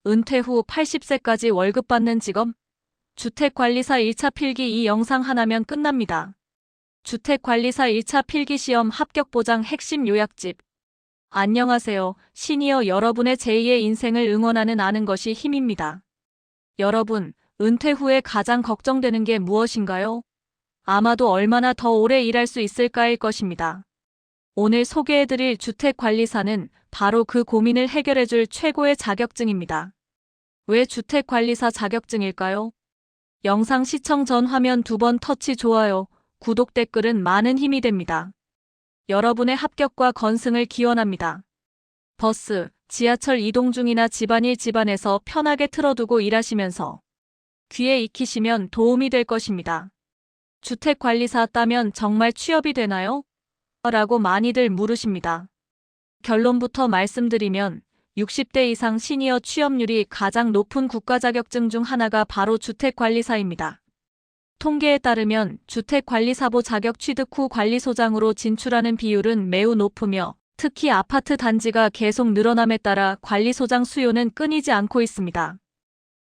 은퇴 후 80세까지 월급 받는 직업? 주택관리사 1차 필기 이 영상 하나면 끝납니다. 주택관리사 1차 필기 시험 합격 보장 핵심 요약집. 안녕하세요. 시니어 여러분의 제2의 인생을 응원하는 아는 것이 힘입니다. 여러분, 은퇴 후에 가장 걱정되는 게 무엇인가요? 아마도 얼마나 더 오래 일할 수 있을까일 것입니다. 오늘 소개해드릴 주택관리사는 바로 그 고민을 해결해줄 최고의 자격증입니다. 왜 주택관리사 자격증일까요? 영상 시청 전 화면 2번 터치 좋아요, 구독 댓글은 많은 힘이 됩니다. 여러분의 합격과 건승을 기원합니다. 버스, 지하철 이동 중이나 집안에서 편하게 틀어두고 일하시면서 귀에 익히시면 도움이 될 것입니다. 주택관리사 따면 정말 취업이 되나요? 라고 많이들 물으십니다. 결론부터 말씀드리면 60대 이상 시니어 취업률이 가장 높은 국가자격증 중 하나가 바로 주택관리사입니다. 통계에 따르면 주택관리사보 자격 취득 후 관리소장으로 진출하는 비율은 매우 높으며 특히 아파트 단지가 계속 늘어남에 따라 관리소장 수요는 끊이지 않고 있습니다.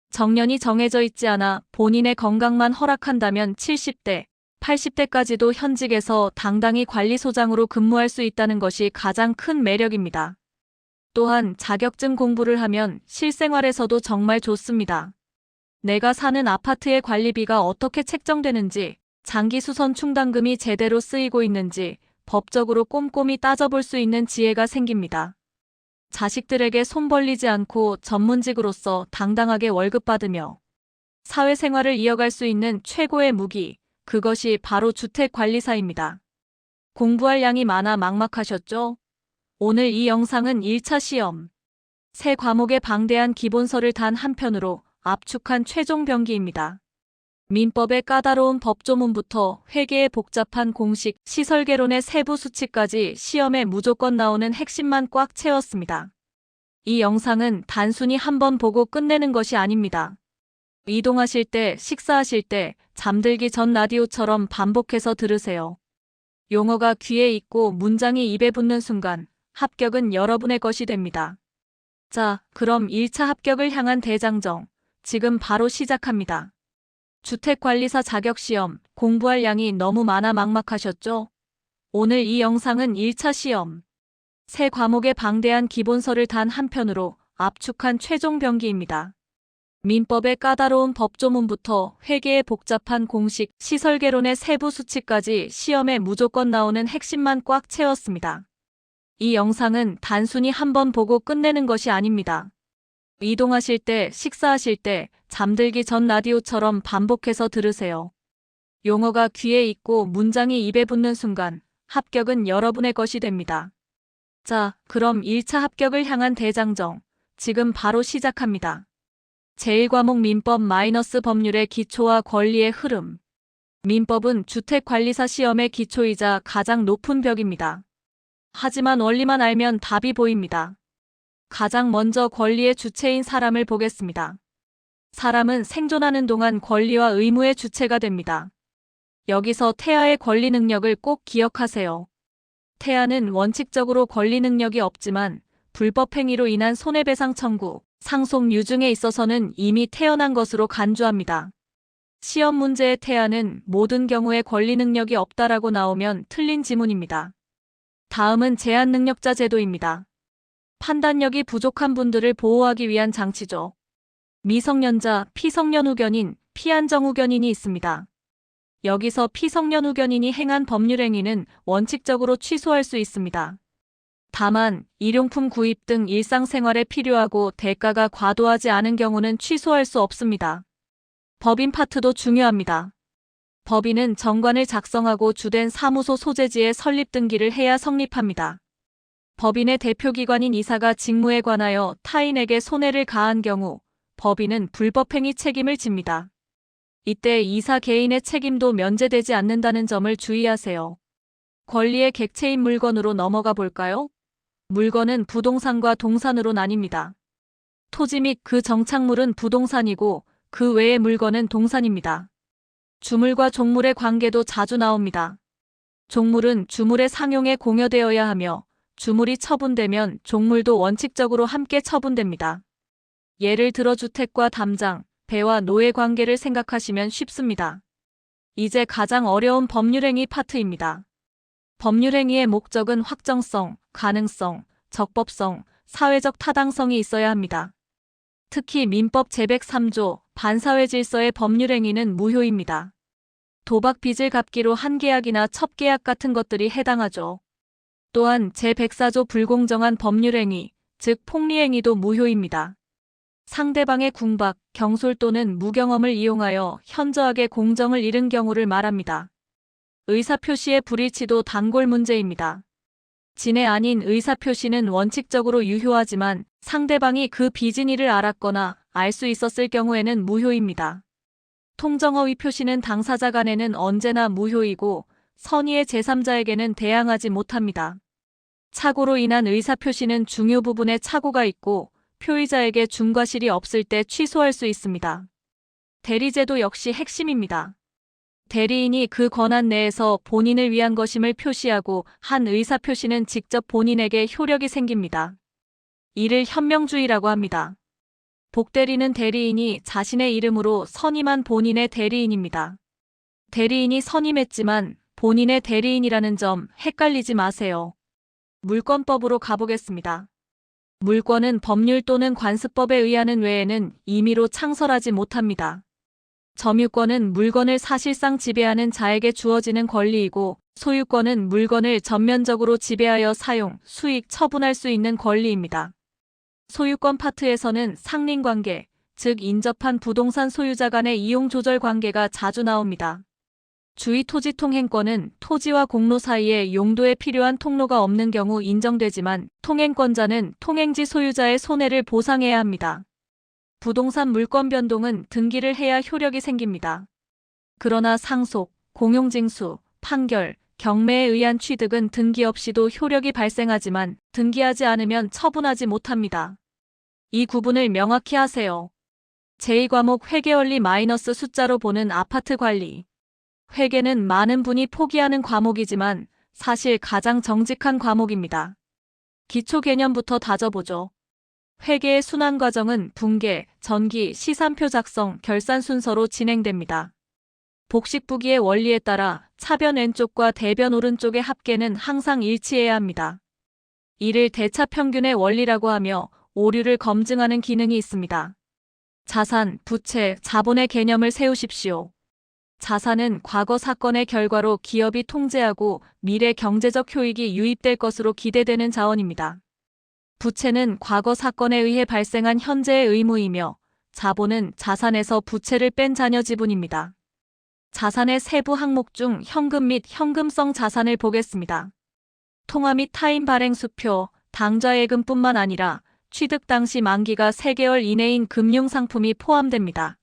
정년이 정해져 있지 않아 본인의 건강만 허락한다면 70대, 80대까지도 현직에서 당당히 관리소장으로 근무할 수 있다는 것이 가장 큰 매력입니다. 또한 자격증 공부를 하면 실생활에서도 정말 좋습니다. 내가 사는 아파트의 관리비가 어떻게 책정되는지, 장기수선 충당금이 제대로 쓰이고 있는지 법적으로 꼼꼼히 따져볼 수 있는 지혜가 생깁니다. 자식들에게 손 벌리지 않고 전문직으로서 당당하게 월급 받으며 사회생활을 이어갈 수 있는 최고의 무기, 그것이 바로 주택관리사입니다. 공부할 양이 많아 막막하셨죠? 오늘 이 영상은 1차 시험, 세 과목에 방대한 기본서를 단 한 편으로 압축한 최종 병기입니다. 민법의 까다로운 법조문부터 회계의 복잡한 공식, 시설개론의 세부 수치까지 시험에 무조건 나오는 핵심만 꽉 채웠습니다. 이 영상은 단순히 한번 보고 끝내는 것이 아닙니다. 이동하실 때, 식사하실 때, 잠들기 전 라디오처럼 반복해서 들으세요. 용어가 귀에 익고 문장이 입에 붙는 순간 합격은 여러분의 것이 됩니다. 자, 그럼 1차 합격을 향한 대장정, 지금 바로 시작합니다. 주택관리사 자격시험, 공부할 양이 너무 많아 막막하셨죠? 오늘 이 영상은 1차 시험, 세 과목의 방대한 기본서를 단 한 편으로 압축한 최종 병기입니다. 민법의 까다로운 법조문부터 회계의 복잡한 공식, 시설개론의 세부 수치까지 시험에 무조건 나오는 핵심만 꽉 채웠습니다. 이 영상은 단순히 한번 보고 끝내는 것이 아닙니다. 이동하실 때, 식사하실 때, 잠들기 전 라디오처럼 반복해서 들으세요. 용어가 귀에 익고 문장이 입에 붙는 순간 합격은 여러분의 것이 됩니다. 자, 그럼 1차 합격을 향한 대장정, 지금 바로 시작합니다. 제1과목 민법 - 법률의 기초와 권리의 흐름. 민법은 주택관리사 시험의 기초이자 가장 높은 벽입니다. 하지만 원리만 알면 답이 보입니다. 가장 먼저 권리의 주체인 사람을 보겠습니다. 사람은 생존하는 동안 권리와 의무의 주체가 됩니다. 여기서 태아의 권리 능력을 꼭 기억하세요. 태아는 원칙적으로 권리 능력이 없지만 불법 행위로 인한 손해배상 청구, 상속 유증에 있어서는 이미 태어난 것으로 간주합니다. 시험 문제의 태아는 모든 경우에 권리 능력이 없다라고 나오면 틀린 지문입니다. 다음은 제한 능력자 제도입니다. 판단력이 부족한 분들을 보호하기 위한 장치죠. 미성년자, 피성년 후견인, 피한정 후견인이 있습니다. 여기서 피성년 후견인이 행한 법률 행위는 원칙적으로 취소할 수 있습니다. 다만 일용품 구입 등 일상생활에 필요하고 대가가 과도하지 않은 경우는 취소할 수 없습니다. 법인 파트도 중요합니다. 법인은 정관을 작성하고 주된 사무소 소재지에 설립 등기를 해야 성립합니다. 법인의 대표기관인 이사가 직무에 관하여 타인에게 손해를 가한 경우 법인은 불법행위 책임을 집니다. 이때 이사 개인의 책임도 면제되지 않는다는 점을 주의하세요. 권리의 객체인 물건으로 넘어가 볼까요? 물건은 부동산과 동산으로 나뉩니다. 토지 및 그 정착물은 부동산이고 그 외의 물건은 동산입니다. 주물과 종물의 관계도 자주 나옵니다. 종물은 주물의 상용에 공여되어야 하며 주물이 처분되면 종물도 원칙적으로 함께 처분됩니다. 예를 들어 주택과 담장, 배와 노예 관계를 생각하시면 쉽습니다. 이제 가장 어려운 법률행위 파트입니다. 법률행위의 목적은 확정성, 가능성, 적법성, 사회적 타당성이 있어야 합니다. 특히 민법 제103조 반사회질서의 법률행위는 무효입니다. 도박 빚을 갚기로 한 계약이나 첩계약 같은 것들이 해당하죠. 또한 제104조 불공정한 법률행위, 즉 폭리행위도 무효입니다. 상대방의 궁박, 경솔 또는 무경험을 이용하여 현저하게 공정을 잃은 경우를 말합니다. 의사표시의 불일치도 단골 문제입니다. 진해 아닌 의사표시는 원칙적으로 유효하지만 상대방이 그 비진이를 알았거나 알 수 있었을 경우에는 무효입니다. 통정허위 표시는 당사자 간에는 언제나 무효이고 선의의 제3자에게는 대항하지 못합니다. 착오로 인한 의사표시는 중요 부분에 착오가 있고 표의자에게 중과실이 없을 때 취소할 수 있습니다. 대리제도 역시 핵심입니다. 대리인이 그 권한 내에서 본인을 위한 것임을 표시하고 한 의사표시는 직접 본인에게 효력이 생깁니다. 이를 현명주의라고 합니다. 복대리는 대리인이 자신의 이름으로 선임한 본인의 대리인입니다. 대리인이 선임했지만 본인의 대리인이라는 점 헷갈리지 마세요. 물권법으로 가보겠습니다. 물권은 법률 또는 관습법에 의하는 외에는 임의로 창설하지 못합니다. 점유권은 물건을 사실상 지배하는 자에게 주어지는 권리이고 소유권은 물건을 전면적으로 지배하여 사용, 수익, 처분할 수 있는 권리입니다. 소유권 파트에서는 상린관계, 즉 인접한 부동산 소유자 간의 이용조절 관계가 자주 나옵니다. 주의토지통행권은 토지와 공로 사이에 용도에 필요한 통로가 없는 경우 인정되지만 통행권자는 통행지 소유자의 손해를 보상해야 합니다. 부동산 물권 변동은 등기를 해야 효력이 생깁니다. 그러나 상속, 공용징수, 판결, 경매에 의한 취득은 등기 없이도 효력이 발생하지만 등기하지 않으면 처분하지 못합니다. 이 구분을 명확히 하세요. 제2과목 회계원리 마이너스 숫자로 보는 아파트 관리. 회계는 많은 분이 포기하는 과목이지만 사실 가장 정직한 과목입니다. 기초 개념부터 다져보죠. 회계의 순환 과정은 분계, 전기, 시산표 작성, 결산 순서로 진행됩니다. 복식부기의 원리에 따라 차변 왼쪽과 대변 오른쪽의 합계는 항상 일치해야 합니다. 이를 대차평균의 원리라고 하며 오류를 검증하는 기능이 있습니다. 자산, 부채, 자본의 개념을 세우십시오. 자산은 과거 사건의 결과로 기업이 통제하고 미래 경제적 효익이 유입될 것으로 기대되는 자원입니다. 부채는 과거 사건에 의해 발생한 현재의 의무이며 자본은 자산에서 부채를 뺀 잔여 지분입니다. 자산의 세부 항목 중 현금 및 현금성 자산을 보겠습니다. 통화 및 타인 발행 수표, 당좌예금뿐만 아니라 취득 당시 만기가 3개월 이내인 금융상품이 포함됩니다.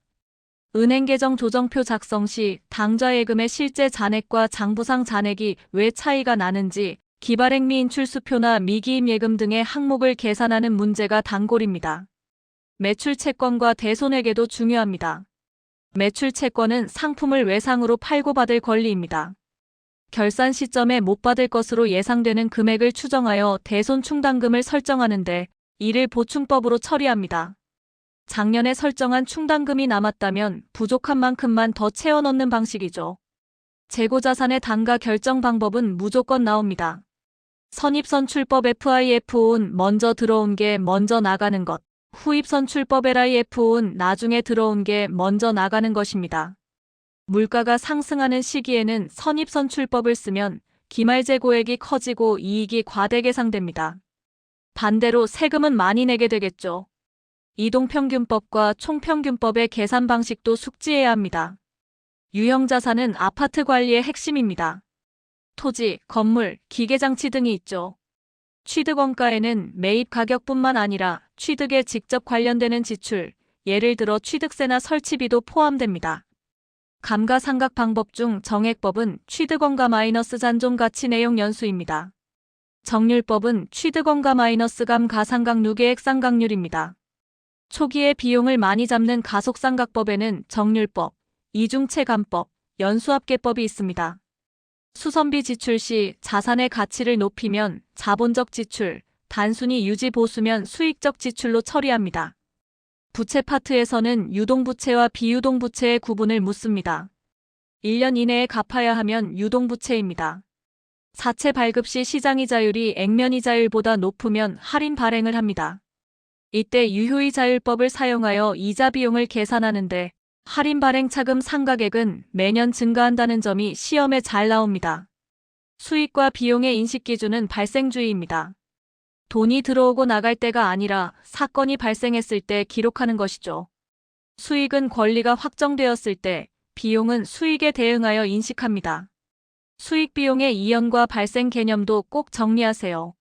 은행계정 조정표 작성 시 당좌예금의 실제 잔액과 장부상 잔액이 왜 차이가 나는지 기발행 미인출수표나 미기입 예금 등의 항목을 계산하는 문제가 단골입니다. 매출 채권과 대손해계도 중요합니다. 매출 채권은 상품을 외상으로 팔고 받을 권리입니다. 결산 시점에 못 받을 것으로 예상되는 금액을 추정하여 대손 충당금을 설정하는데 이를 보충법으로 처리합니다. 작년에 설정한 충당금이 남았다면 부족한 만큼만 더 채워 넣는 방식이죠. 재고자산의 단가 결정 방법은 무조건 나옵니다. 선입선출법 FIFO는 먼저 들어온 게 먼저 나가는 것, 후입선출법 LIFO는 나중에 들어온 게 먼저 나가는 것입니다. 물가가 상승하는 시기에는 선입선출법을 쓰면 기말재고액이 커지고 이익이 과대 계상됩니다. 반대로 세금은 많이 내게 되겠죠. 이동평균법과 총평균법의 계산 방식도 숙지해야 합니다. 유형자산은 아파트 관리의 핵심입니다. 토지, 건물, 기계장치 등이 있죠. 취득원가에는 매입 가격뿐만 아니라 취득에 직접 관련되는 지출, 예를 들어 취득세나 설치비도 포함됩니다. 감가상각 방법 중 정액법은 취득원가 마이너스 잔존가치 내용 연수입니다. 정률법은 취득원가 마이너스 감가상각 누계액상각률입니다. 초기에 비용을 많이 잡는 가속상각법에는 정률법, 이중체감법, 연수합계법이 있습니다. 수선비 지출 시 자산의 가치를 높이면 자본적 지출, 단순히 유지 보수면 수익적 지출로 처리합니다. 부채 파트에서는 유동부채와 비유동부채의 구분을 묻습니다. 1년 이내에 갚아야 하면 유동부채입니다. 사채 발급 시 시장이자율이 액면이자율보다 높으면 할인 발행을 합니다. 이때 유효이자율법을 사용하여 이자 비용을 계산하는데 할인 발행 차금 상각액은 매년 증가한다는 점이 시험에 잘 나옵니다. 수익과 비용의 인식 기준은 발생주의입니다. 돈이 들어오고 나갈 때가 아니라 사건이 발생했을 때 기록하는 것이죠. 수익은 권리가 확정되었을 때, 비용은 수익에 대응하여 인식합니다. 수익 비용의 이연과 발생 개념도 꼭 정리하세요.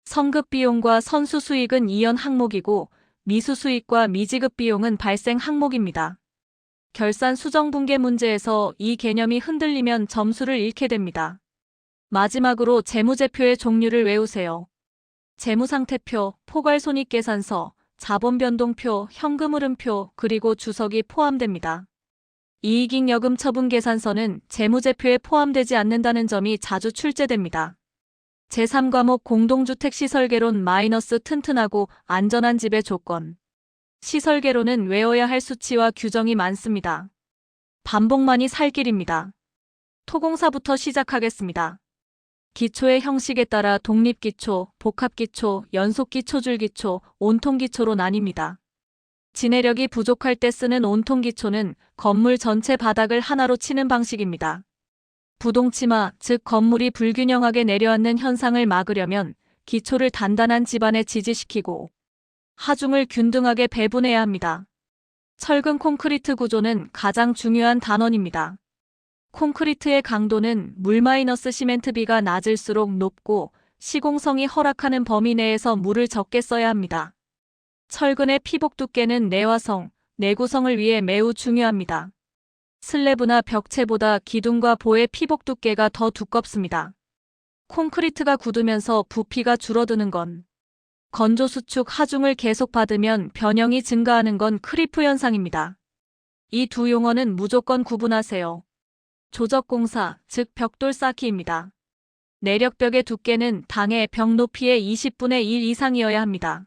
선급 비용과 선수 수익은 이연 항목이고 미수 수익과 미지급 비용은 발생 항목입니다. 결산 수정 붕괴 문제에서 이 개념이 흔들리면 점수를 잃게 됩니다. 마지막으로 재무제표의 종류를 외우세요. 재무상태표, 포괄손익계산서, 자본변동표, 현금흐름표, 그리고 주석이 포함됩니다. 이익잉여금 처분계산서는 재무제표에 포함되지 않는다는 점이 자주 출제됩니다. 제3과목 공동주택시설개론 마이너스 튼튼하고 안전한 집의 조건. 시설개론은 외워야 할 수치와 규정이 많습니다. 반복만이 살 길입니다. 토공사부터 시작하겠습니다. 기초의 형식에 따라 독립기초, 복합기초, 연속기초줄기초, 온통기초로 나뉩니다. 지내력이 부족할 때 쓰는 온통기초는 건물 전체 바닥을 하나로 치는 방식입니다. 부동치마, 즉 건물이 불균형하게 내려앉는 현상을 막으려면 기초를 단단한 집안에 지지시키고 하중을 균등하게 배분해야 합니다. 철근 콘크리트 구조는 가장 중요한 단원입니다. 콘크리트의 강도는 물 마이너스 시멘트 비가 낮을수록 높고 시공성이 허락하는 범위 내에서 물을 적게 써야 합니다. 철근의 피복 두께는 내화성, 내구성을 위해 매우 중요합니다. 슬래브나 벽체보다 기둥과 보의 피복 두께가 더 두껍습니다. 콘크리트가 굳으면서 부피가 줄어드는 건 건조 수축 하중을 계속 받으면 변형이 증가하는 건 크리프 현상입니다. 이 두 용어는 무조건 구분하세요. 조적공사, 즉 벽돌 쌓기입니다. 내력벽의 두께는 당해 벽 높이의 20분의 1 이상이어야 합니다.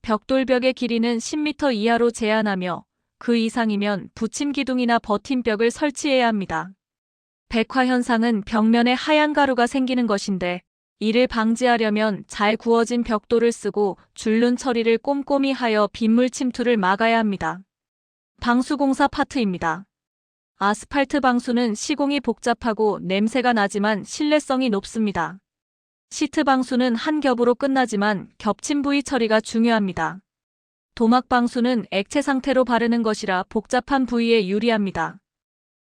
벽돌벽의 길이는 10m 이하로 제한하며 그 이상이면 붙임 기둥이나 버팀벽을 설치해야 합니다. 백화 현상은 벽면에 하얀 가루가 생기는 것인데 이를 방지하려면 잘 구워진 벽돌을 쓰고 줄눈 처리를 꼼꼼히 하여 빗물 침투를 막아야 합니다. 방수공사 파트입니다. 아스팔트 방수는 시공이 복잡하고 냄새가 나지만 신뢰성이 높습니다. 시트 방수는 한 겹으로 끝나지만 겹친 부위 처리가 중요합니다. 도막 방수는 액체 상태로 바르는 것이라 복잡한 부위에 유리합니다.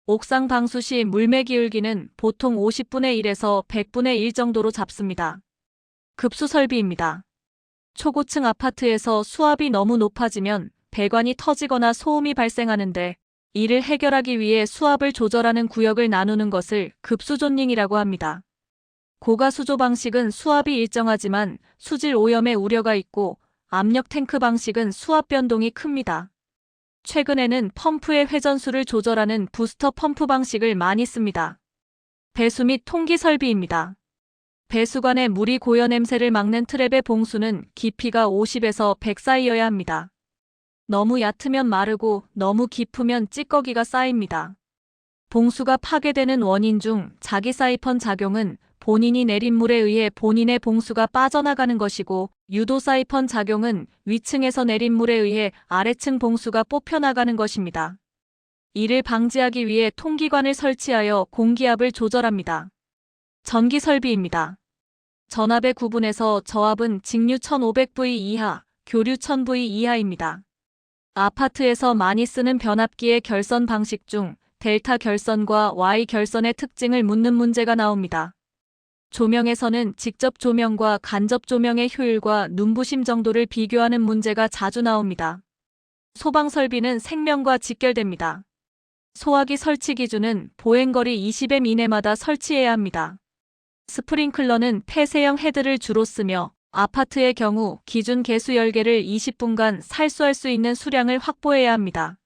옥상 방수 시 물매 기울기는 보통 50분의 1에서 100분의 1 정도로 잡습니다. 급수 설비입니다. 초고층 아파트에서 수압이 너무 높아지면 배관이 터지거나 소음이 발생하는데 이를 해결하기 위해 수압을 조절하는 구역을 나누는 것을 급수존닝이라고 합니다. 고가수조 방식은 수압이 일정하지만 수질 오염의 우려가 있고 압력 탱크 방식은 수압 변동이 큽니다. 최근에는 펌프의 회전수를 조절하는 부스터 펌프 방식을 많이 씁니다. 배수 및 통기 설비입니다. 배수관에 물이 고여 냄새를 막는 트랩의 봉수는 깊이가 50에서 100 사이여야 합니다. 너무 얕으면 마르고 너무 깊으면 찌꺼기가 쌓입니다. 봉수가 파괴되는 원인 중 자기 사이펀 작용은 본인이 내린 물에 의해 본인의 봉수가 빠져나가는 것이고 유도 사이펀 작용은 위층에서 내린 물에 의해 아래층 봉수가 뽑혀나가는 것입니다. 이를 방지하기 위해 통기관을 설치하여 공기압을 조절합니다. 전기 설비입니다. 전압의 구분에서 저압은 직류 1500V 이하, 교류 1000V 이하입니다. 아파트에서 많이 쓰는 변압기의 결선 방식 중 델타 결선과 Y 결선의 특징을 묻는 문제가 나옵니다. 조명에서는 직접 조명과 간접 조명의 효율과 눈부심 정도를 비교하는 문제가 자주 나옵니다. 소방 설비는 생명과 직결됩니다. 소화기 설치 기준은 보행거리 20m 이내마다 설치해야 합니다. 스프링클러는 폐쇄형 헤드를 주로 쓰며 아파트의 경우 기준 개수 10개를 20분간 살수할 수 있는 수량을 확보해야 합니다.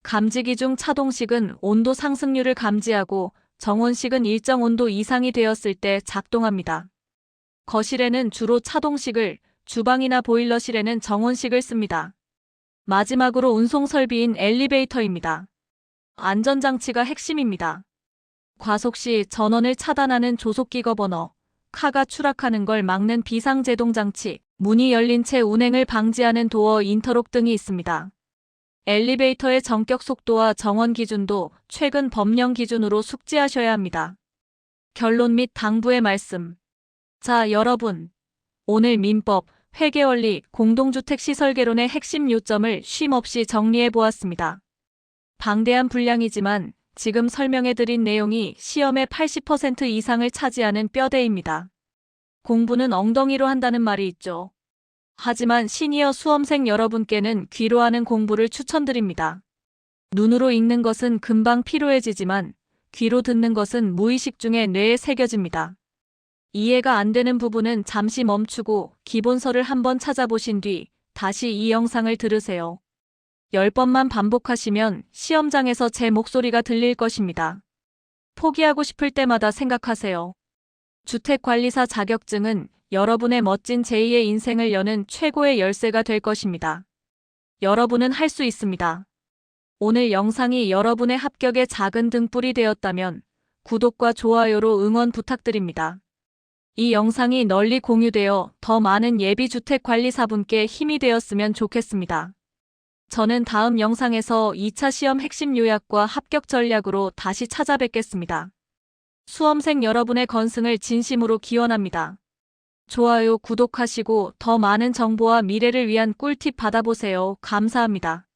감지기 중 차동식은 온도 상승률을 감지하고 정온식은 일정 온도 이상이 되었을 때 작동합니다. 거실에는 주로 차동식을, 주방이나 보일러실에는 정온식을 씁니다. 마지막으로 운송 설비인 엘리베이터입니다. 안전장치가 핵심입니다. 과속 시 전원을 차단하는 조속기거 버너, 카가 추락하는 걸 막는 비상제동장치, 문이 열린 채 운행을 방지하는 도어 인터록 등이 있습니다. 엘리베이터의 전격 속도와 정원 기준도 최근 법령 기준으로 숙지하셔야 합니다. 결론 및 당부의 말씀. 자, 여러분. 오늘 민법, 회계원리, 공동주택시설개론의 핵심 요점을 쉼없이 정리해 보았습니다. 방대한 분량이지만 지금 설명해드린 내용이 시험의 80% 이상을 차지하는 뼈대입니다. 공부는 엉덩이로 한다는 말이 있죠. 하지만 시니어 수험생 여러분께는 귀로 하는 공부를 추천드립니다. 눈으로 읽는 것은 금방 피로해지지만 귀로 듣는 것은 무의식 중에 뇌에 새겨집니다. 이해가 안 되는 부분은 잠시 멈추고 기본서를 한번 찾아보신 뒤 다시 이 영상을 들으세요. 10번만 반복하시면 시험장에서 제 목소리가 들릴 것입니다. 포기하고 싶을 때마다 생각하세요. 주택관리사 자격증은 여러분의 멋진 제2의 인생을 여는 최고의 열쇠가 될 것입니다. 여러분은 할 수 있습니다. 오늘 영상이 여러분의 합격의 작은 등불이 되었다면 구독과 좋아요로 응원 부탁드립니다. 이 영상이 널리 공유되어 더 많은 예비 주택관리사분께 힘이 되었으면 좋겠습니다. 저는 다음 영상에서 2차 시험 핵심 요약과 합격 전략으로 다시 찾아뵙겠습니다. 수험생 여러분의 건승을 진심으로 기원합니다. 좋아요, 구독하시고 더 많은 정보와 미래를 위한 꿀팁 받아보세요. 감사합니다.